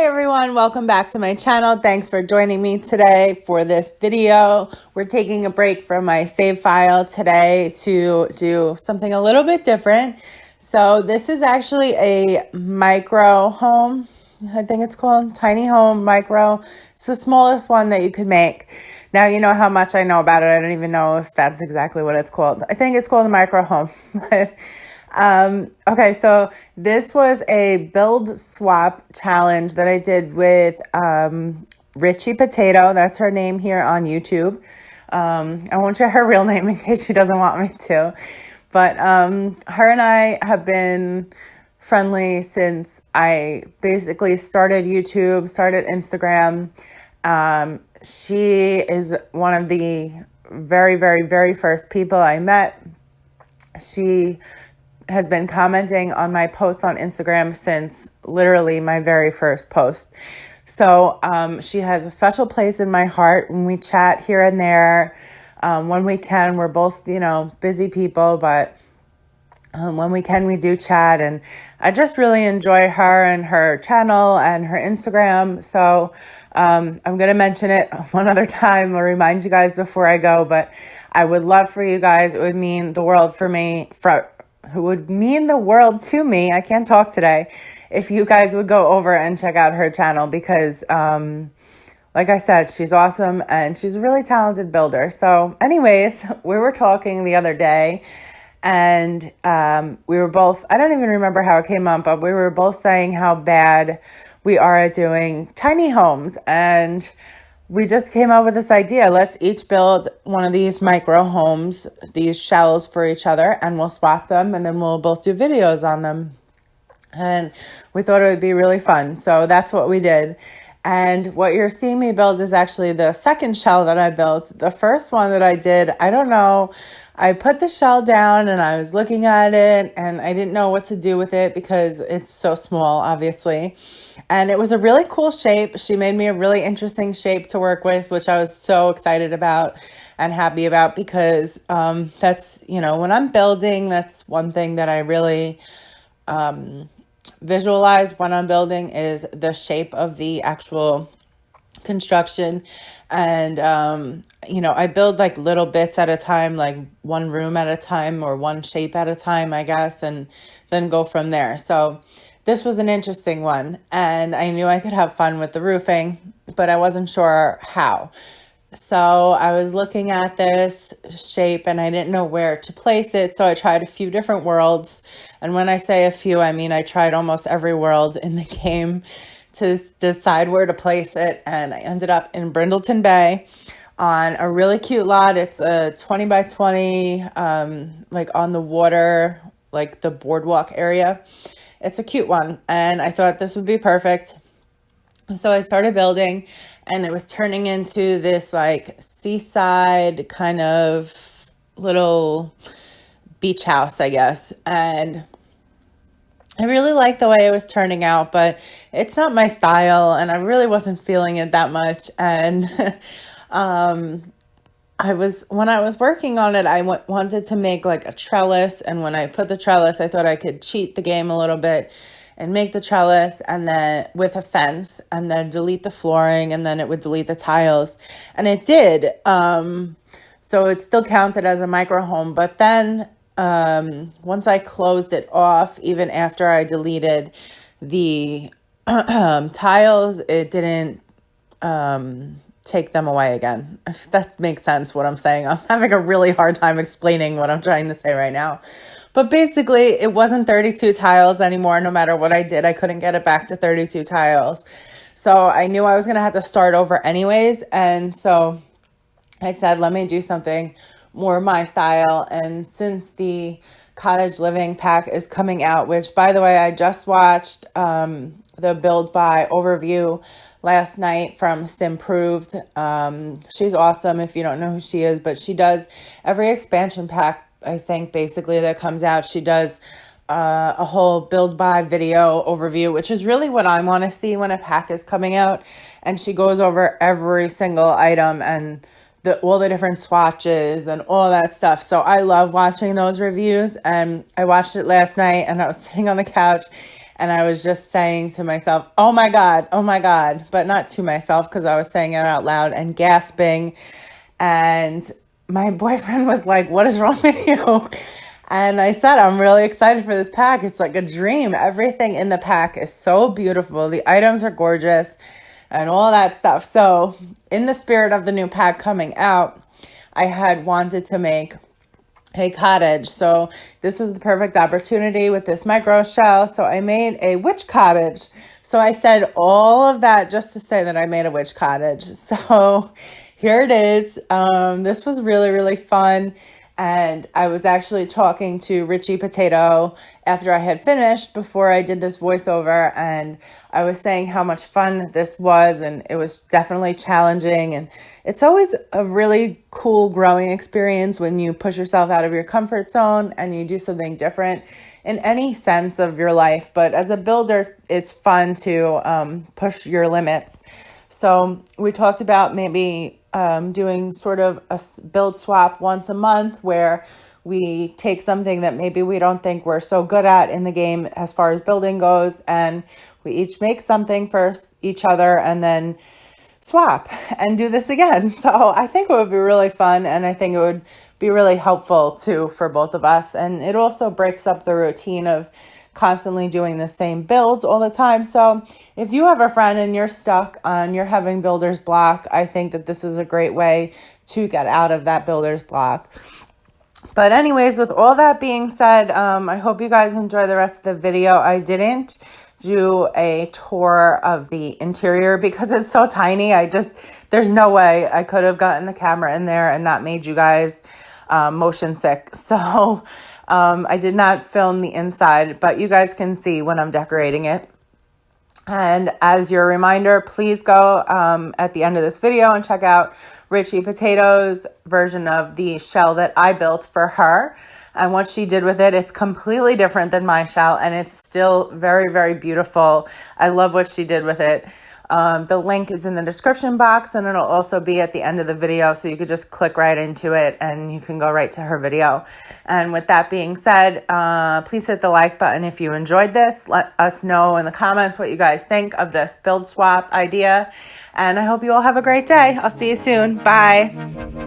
everyone, welcome back to my channel. Thanks for joining me today for this video. We're taking a break from my save file today to do something a little bit different. So this is actually a micro home, I think it's called, tiny home micro. It's the smallest one that you could make. Now you know how much I know about it. I don't even know if that's exactly what it's called. I think it's called a micro home. Okay, so this was a build swap challenge that I did with Richie Potato. That's her name here on YouTube. I won't share her real name in case she doesn't want me to. But her and I have been friendly since I basically started YouTube, started Instagram. She is one of the very, very, very first people I met. She has been commenting on my posts on Instagram since literally my very first post. So she has a special place in my heart. When we chat here and there, when we can, we're both, busy people, but when we can, we do chat. And I just really enjoy her and her channel and her Instagram. So I'm going to mention it one other time. I'll remind you guys before I go, but I would love for you guys. It would mean the world for me, it would mean the world to me. I can't talk today. If you guys would go over and check out her channel because, like I said, she's awesome and she's a really talented builder. So anyways, we were talking the other day and we were both, I don't even remember how it came up, but we were both saying how bad we are at doing tiny homes. And we just came up with this idea. Let's each build one of these micro homes, these shells for each other, and we'll swap them and then we'll both do videos on them. And we thought it would be really fun. So that's what we did. And what you're seeing me build is actually the second shell that I built. The first one that I did, I don't know. I put the shell down and I was looking at it and I didn't know what to do with it because it's so small, obviously. And it was a really cool shape. She made me a really interesting shape to work with, which I was so excited about and happy about because that's, when I'm building, that's one thing that I really visualize when I'm building is the shape of the actual construction. And I build like little bits at a time, like one room at a time or one shape at a time, I guess, and then go from there. So this was an interesting one and I knew I could have fun with the roofing, but I wasn't sure how. So I was looking at this shape and I didn't know where to place it. So I tried a few different worlds. And when I say a few, I mean I tried almost every world in the game to decide where to place it. And I ended up in Brindleton Bay on a really cute lot. It's a 20 by 20, like on the water, like the boardwalk area. It's a cute one. And I thought this would be perfect. So I started building and it was turning into this like seaside kind of little beach house, I guess. And I really liked the way it was turning out, but it's not my style and I really wasn't feeling it that much. And when I was working on it, I wanted to make like a trellis. And when I put the trellis, I thought I could cheat the game a little bit and make the trellis and then with a fence and then delete the flooring and then it would delete the tiles. And it did. So it still counted as a micro home. But then once I closed it off, even after I deleted the tiles, it didn't take them away again. If that makes sense what I'm saying. I'm having a really hard time explaining what I'm trying to say right now. But basically, it wasn't 32 tiles anymore. No matter what I did, I couldn't get it back to 32 tiles. So I knew I was going to have to start over anyways. And so I said, let me do something more my style. And since the Cottage Living pack is coming out, which, by the way, I just watched the Build By overview last night from Simproved. She's awesome if you don't know who she is, but she does every expansion pack, I think, basically that comes out. She does a whole build by video overview, which is really what I want to see when a pack is coming out. And she goes over every single item and all the different swatches and all that stuff. So I love watching those reviews. And I watched it last night and I was sitting on the couch And I was just saying to myself, oh my God, but not to myself because I was saying it out loud and gasping. And my boyfriend was like, what is wrong with you? And I said, I'm really excited for this pack. It's like a dream. Everything in the pack is so beautiful. The items are gorgeous and all that stuff. So in the spirit of the new pack coming out, I had wanted to make a cottage. So this was the perfect opportunity with this micro shell. So I made a witch cottage. So I said all of that just to say that I made a witch cottage. So here it is. This was really, really fun. And I was actually talking to Richie Potato after I had finished before I did this voiceover. And I was saying how much fun this was. And it was definitely challenging. And it's always a really cool growing experience when you push yourself out of your comfort zone and you do something different in any sense of your life. But as a builder, it's fun to push your limits. So we talked about maybe doing sort of a build swap once a month where we take something that maybe we don't think we're so good at in the game as far as building goes, and we each make something for each other and then swap and do this again. So I think it would be really fun, and I think it would be really helpful too for both of us. And it also breaks up the routine of constantly doing the same builds all the time. So if you have a friend and you're stuck on you're having builder's block, I think that this is a great way to get out of that builder's block. But anyways, with all that being said, I hope you guys enjoy the rest of the video. I didn't do a tour of the interior because it's so tiny. There's no way I could have gotten the camera in there and not made you guys motion sick. So I did not film the inside, but you guys can see when I'm decorating it. And as your reminder, please go at the end of this video and check out Richie Potato's version of the shell that I built for her. And what she did with it, it's completely different than my shell, and it's still very, very beautiful. I love what she did with it. The link is in the description box, and it'll also be at the end of the video, so you could just click right into it and you can go right to her video. And with that being said, please hit the like button if you enjoyed this. Let us know in the comments what you guys think of this build swap idea, and I hope you all have a great day. I'll see you soon. Bye.